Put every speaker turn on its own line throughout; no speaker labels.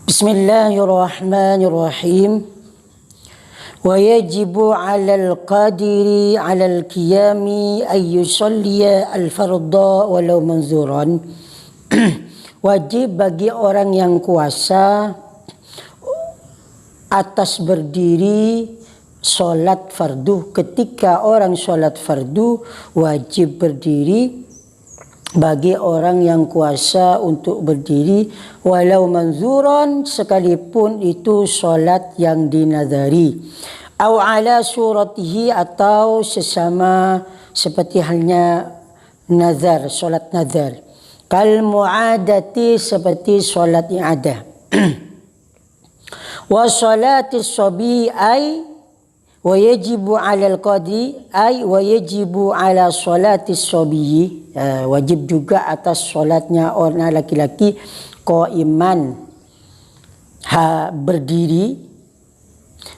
Bismillahirrahmanirrahim. Wa yajibu 'alal qadiri 'alal qiyami ay yusalliya al-fardha walau manzuran. Wajib bagi orang yang kuasa atas berdiri solat fardu. Ketika orang solat fardu, wajib berdiri bagi orang yang kuasa untuk berdiri walau manzuran, sekalipun itu solat yang dinazari, au ala suratihi, atau sesama seperti halnya nazar, solat nazar, kal muadati, seperti solat i'adah. Wa salatis sabi ay wa yajibu 'alal qadri ay wa yajibu 'ala salatis sabi, wajib juga atas solatnya orang laki-laki qaiman, berdiri,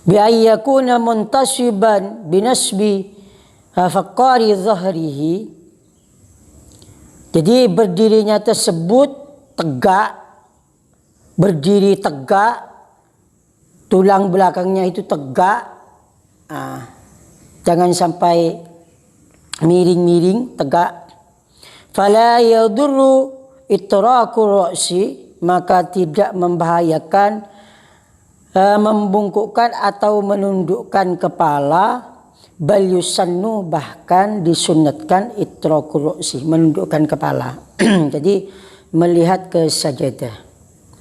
bi ayyakuna muntasiban binasbi faqari zahrihi. Jadi berdirinya tersebut tegak, berdiri tegak, tulang belakangnya itu tegak. Jangan sampai miring-miring, tegak. Fala yadurru itraku ra'si, maka tidak membahayakan membungkukkan atau menundukkan kepala. Bal yusannu, bahkan disunnatkan itraku ra'si, menundukkan kepala. Jadi melihat ke sajadah,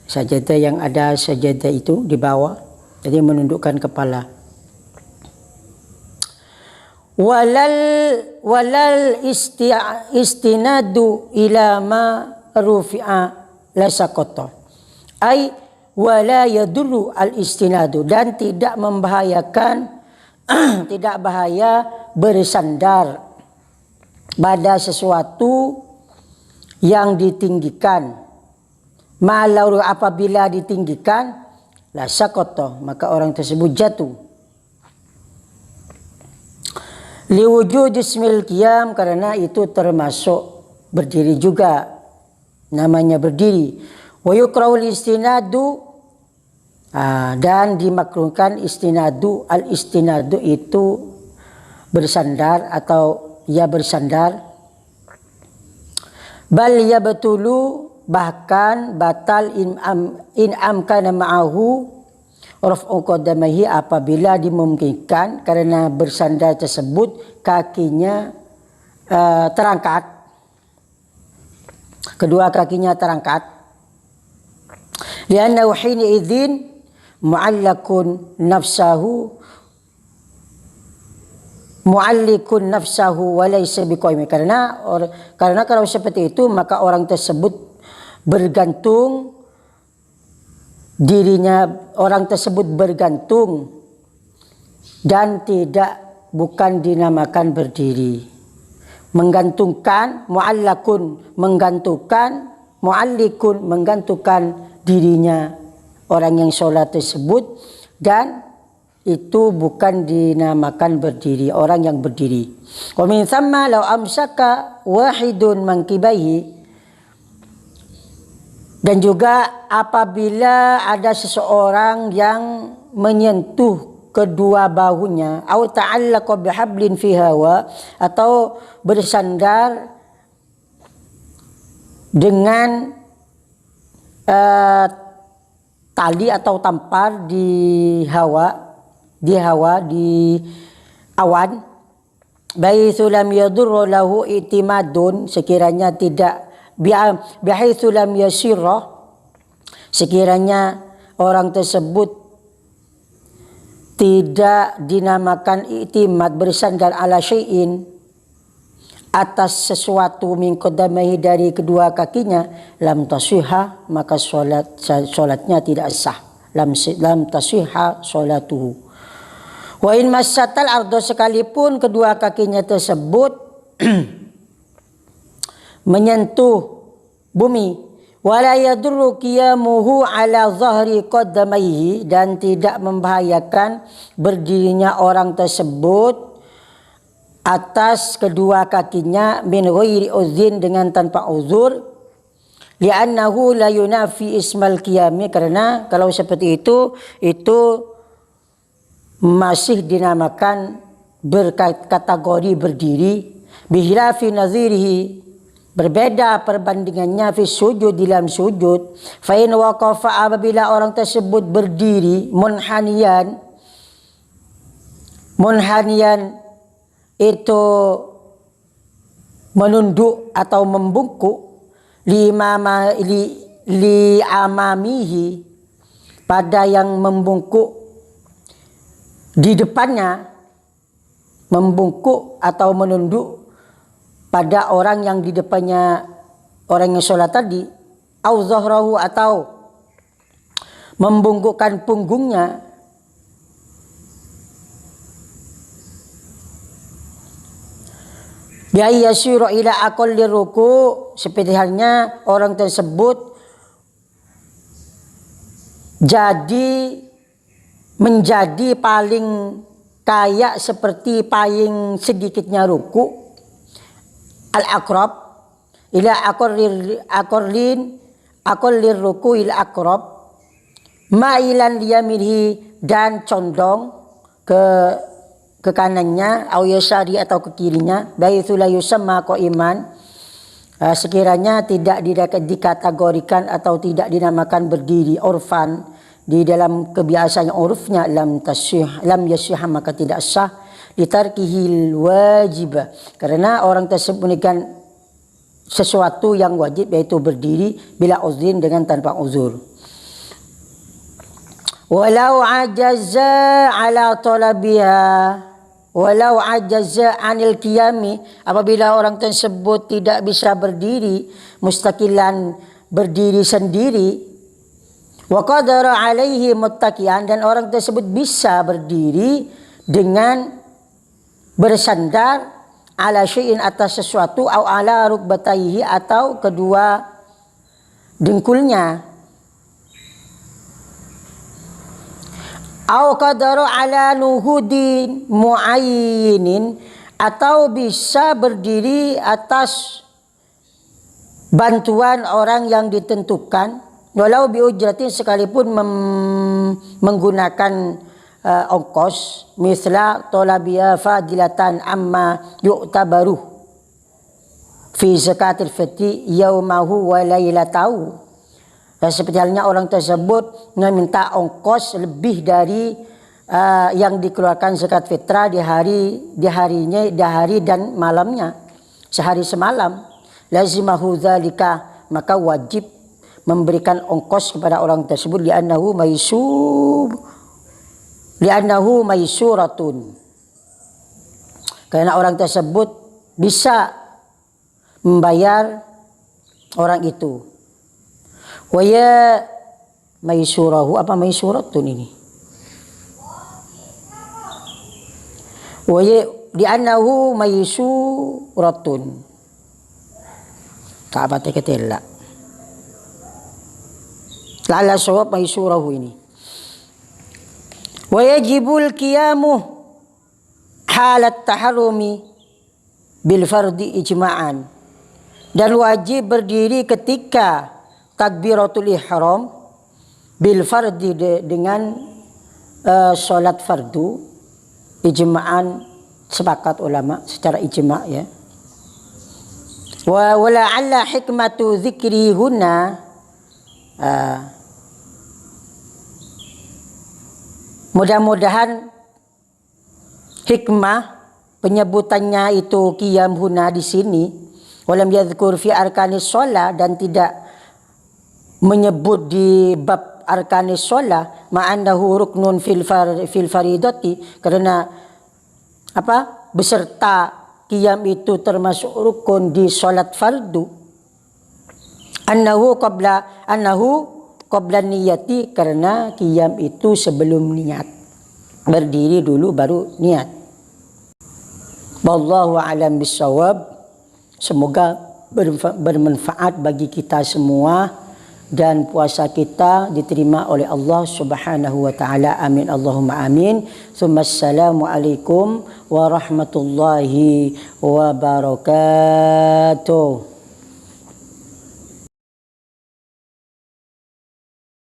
sajadah yang ada sajadah itu di bawah, jadi menundukkan kepala. Walal istinadu ila ma rufi'a la saqata, ay wala yadurru al istinadu, dan tidak membahayakan tidak bahaya bersandar pada sesuatu yang ditinggikan. Malau apabila ditinggikan, la saqata, maka orang tersebut jatuh. Liwujud ismil qiyam, karena itu termasuk berdiri juga, namanya berdiri. Wa yukrahul istinadu, dan dimakruhkan istinadu. Al istinadu itu bersandar atau ya bersandar. Bal ya betulu, bahkan batal in amkana ma'ahu raf'u qadamaihi, apabila dimungkinkan karena bersandar tersebut kakinya terangkat, kedua kakinya terangkat. Liannahu hina idzin mu'allikun nafsahu wa laysa biqaim, karena kalau seperti itu maka orang tersebut bergantung, dirinya orang tersebut bergantung dan bukan dinamakan berdiri. Menggantungkan, mu'allakun menggantungkan, mu'allikun menggantungkan dirinya orang yang sholat tersebut, dan itu bukan dinamakan berdiri, orang yang berdiri. Wa min thamma law amsaka wahidun mankibaihi, dan juga apabila ada seseorang yang menyentuh kedua bahunya, atau ta'allaqa bihablin fi hawa, atau bersandar dengan tali atau tampar di awan, baitsu lam yadurru lahu itimadun, sekiranya tidak bihaitsu lam yasirra, sekiranya orang tersebut tidak dinamakan i'timad, bersandar ala syai'in, atas sesuatu min qadamaihi, dari kedua kakinya, lam tasihha, maka solatnya tidak sah. Lam tasihha solatuhu. Wa in massatal ardo, sekalipun kedua kakinya tersebut menyentuh bumi, wala yadurru qiyamuhu ala zahri qadamaihi, dan tidak membahayakan berdirinya orang tersebut atas kedua kakinya, min ghairi uzrin, dengan tanpa uzur, li'annahu la yunafi ismal qiyami, karena kalau seperti itu masih dinamakan berkategori berdiri. Bihilafi nazirihi, berbeda perbandingannya fi sujud, dalam sujud. Fa in waqafa, apabila orang tersebut berdiri munhaniyan itu menunduk atau membungkuk, li amamihi, pada yang membungkuk di depannya, membungkuk atau menunduk pada orang yang di depannya orang yang sholat tadi, au zahrahu, atau membungkukkan punggungnya, bi ayyasiru ila aqalli ruku, seperti halnya orang tersebut menjadi paling kayak seperti paling sedikitnya ruku, al-aqrab ila aqallir ruku ila aqrab, ma'ilan liyaminihi, dan condong ke kanannya, au yasari, atau ke kirinya, baitsu la yusamma qa'iman, sekiranya tidak dikategorikan atau tidak dinamakan berdiri urfan, di dalam kebiasaan urufnya, lam yasih, maka tidak sah, litarkihil wajib, karena orang tersebut meninggalkan sesuatu yang wajib, yaitu berdiri, bila uzrin, dengan tanpa uzur. Walau ajaza ala talabiha, walau ajaza anil qiyami, apabila orang tersebut tidak bisa berdiri mustaqilan, berdiri sendiri, wa qadara alaihi muttaqian, dan orang tersebut bisa berdiri dengan bersandar, ala syai'in, atas sesuatu, au ala rukbatayhi, atau kedua dengkulnya, au qadara ala nuhudin muayyinin, atau bisa berdiri atas bantuan orang yang ditentukan, walau biujratin, sekalipun menggunakan ongkos, misla tolabiya fadilatan amma yu'tabaru fi zakatil fitri yaumahu wa lailatahu, seperti halnya orang tersebut meminta ongkos lebih dari yang dikeluarkan zakat fitrah di hari dan malamnya, sehari semalam, lazimahu dzalika, maka wajib memberikan ongkos kepada orang tersebut, li'annahu maisuratun, karena orang tersebut bisa membayar orang itu. Wa ya maisurahu, apa maisuratun ini? Wa ya li'annahu maisuratun, tak apa teketela, la'alla sawab maisurahu ini. Wa yajibul qiyamu halat taharrumi bil fardi ijma'an, dan wajib berdiri ketika takbiratul ihram bil fardi, dengan salat fardu, ijma'an, sepakat ulama secara ijma', ya. Wa la'alla hikmatu dzikri huna, mudah-mudahan hikmah penyebutannya itu qiyam huna di sini, walam yadhkur fi arkanis shalah, dan tidak menyebut di bab arkanis shalah, ma'annahu ruknun fil faridati, karena apa, beserta qiyam itu termasuk rukun di salat fardu, annahu qabla niyati, karena qiyam itu sebelum niat, berdiri dulu baru niat. Wallahu a'lam bissawab. Semoga bermanfaat bagi kita semua, dan puasa kita diterima oleh Allah Subhanahu wa taala. Amin Allahumma amin. Assalamualaikum warahmatullahi wabarakatuh.